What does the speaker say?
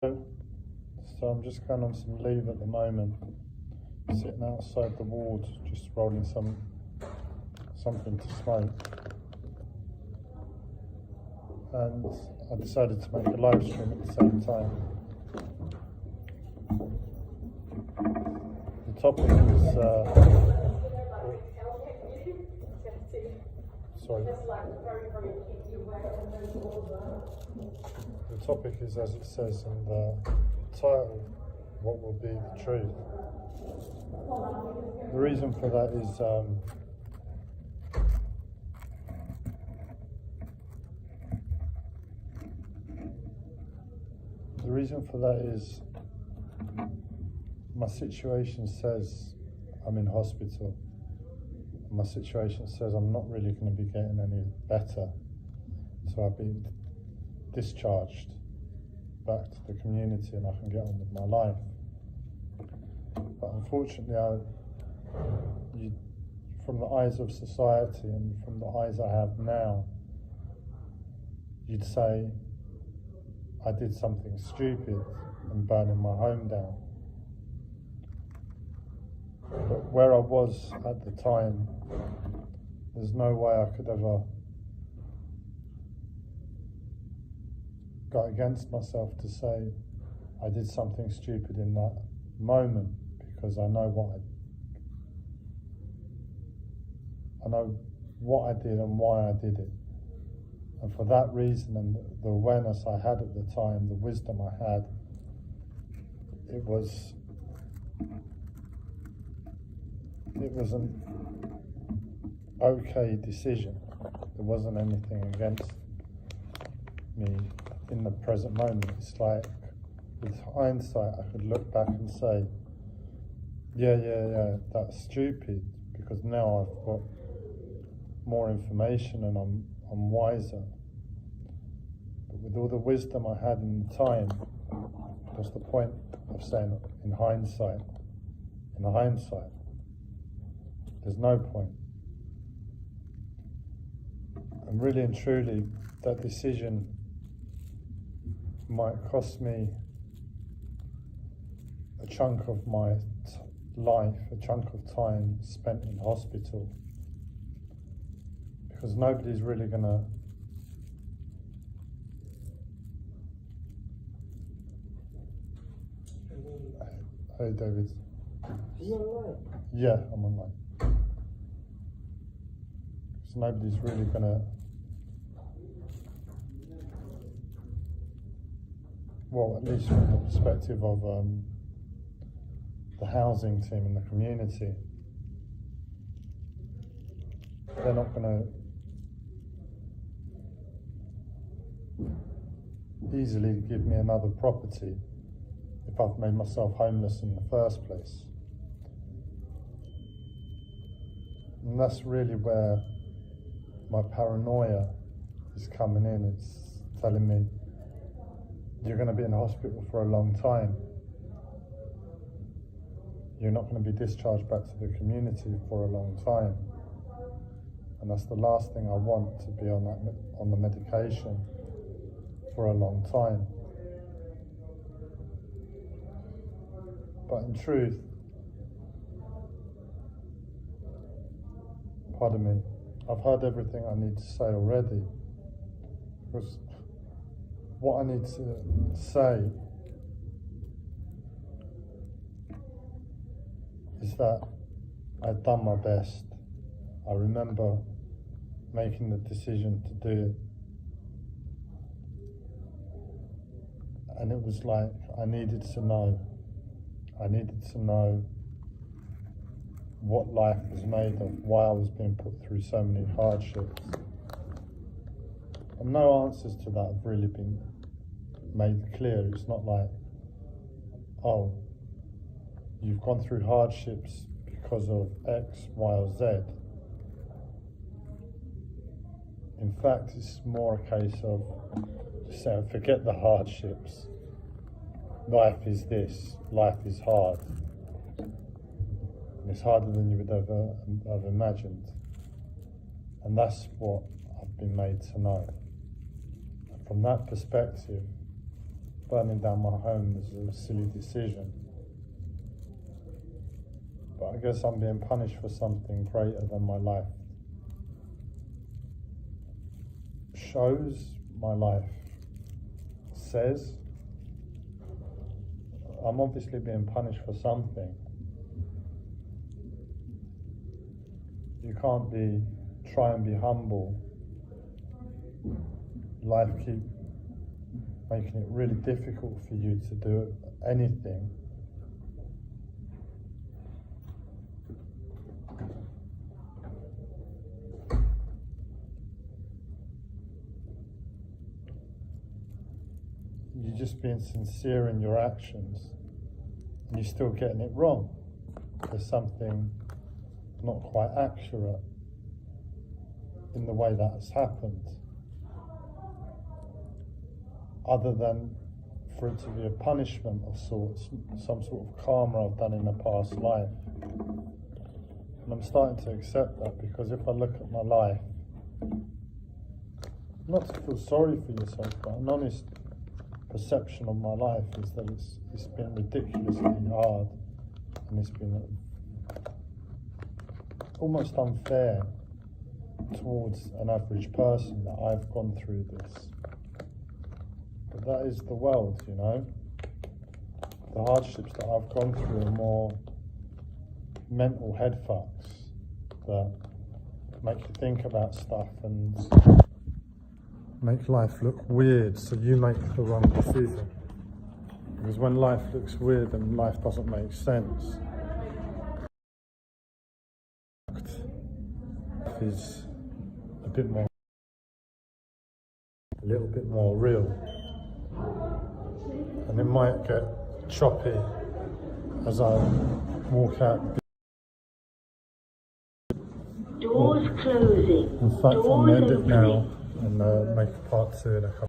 So I'm just going on some leave at the moment, sitting outside the ward, just rolling something to smoke. And I decided to make a live stream at the same time. The topic is sorry. The topic is, as it says in the title, what will be the truth. The reason for that is my situation says I'm in hospital. My situation says I'm not really going to be getting any better, so I've been discharged back to the community and I can get on with my life. But unfortunately, from the eyes of society and from the eyes I have now, you'd say I did something stupid in burning my home down. But where I was at the time, there's no way I could ever go against myself to say I did something stupid in that moment, because I know what I did and why I did it. And for that reason and the awareness I had at the time, the wisdom I had, it was an okay decision. There wasn't anything against me in the present moment. It's like, with hindsight, I could look back and say, yeah, that's stupid, because now I've got more information and I'm wiser. But with all the wisdom I had in the time, what's the point of saying in hindsight? In hindsight, there's no point. And really and truly, that decision might cost me a chunk of my life, a chunk of time spent in hospital, because nobody's really gonna Hey David. Are you online? Yeah, I'm online. So nobody's really gonna, well, at least from the perspective of the housing team in the community, they're not gonna easily give me another property if I've made myself homeless in the first place. And that's really where my paranoia is coming in. It's telling me, you're going to be in hospital for a long time. You're not going to be discharged back to the community for a long time. And that's the last thing I want, to be on the medication for a long time. But in truth, pardon me, I've heard everything I need to say already. Because what I need to say is that I've done my best. I remember making the decision to do it. And it was like I needed to know. I needed to know what life was made of, why I was being put through so many hardships. And no answers to that have really been made clear. It's not like, oh, you've gone through hardships because of X, Y, or Z. In fact, it's more a case of just saying, forget the hardships. Life is this, life is hard. And it's harder than you would ever have imagined. And that's what I've been made to know. And from that perspective, burning down my home was a silly decision. But I guess I'm being punished for something greater than my life shows, my life says. I'm obviously being punished for something. You can't try and be humble. Life keep making it really difficult for you to do anything. You're just being sincere in your actions, and you're still getting it wrong. There's something not quite accurate in the way that has happened, other than for it to be a punishment of sorts, some sort of karma I've done in a past life. And I'm starting to accept that, because if I look at my life, not to feel sorry for yourself, but an honest perception of my life is that it's been ridiculously hard, and it's been almost unfair towards an average person that I've gone through this. But that is the world, you know. The hardships that I've gone through are more mental head fucks that make you think about stuff and make life look weird, so you make the wrong decision. Because when life looks weird and life doesn't make sense, life is a little bit more real, and it might get choppy as I walk out. Doors closing. In fact, I'm going to end it now and make part 2 in a couple.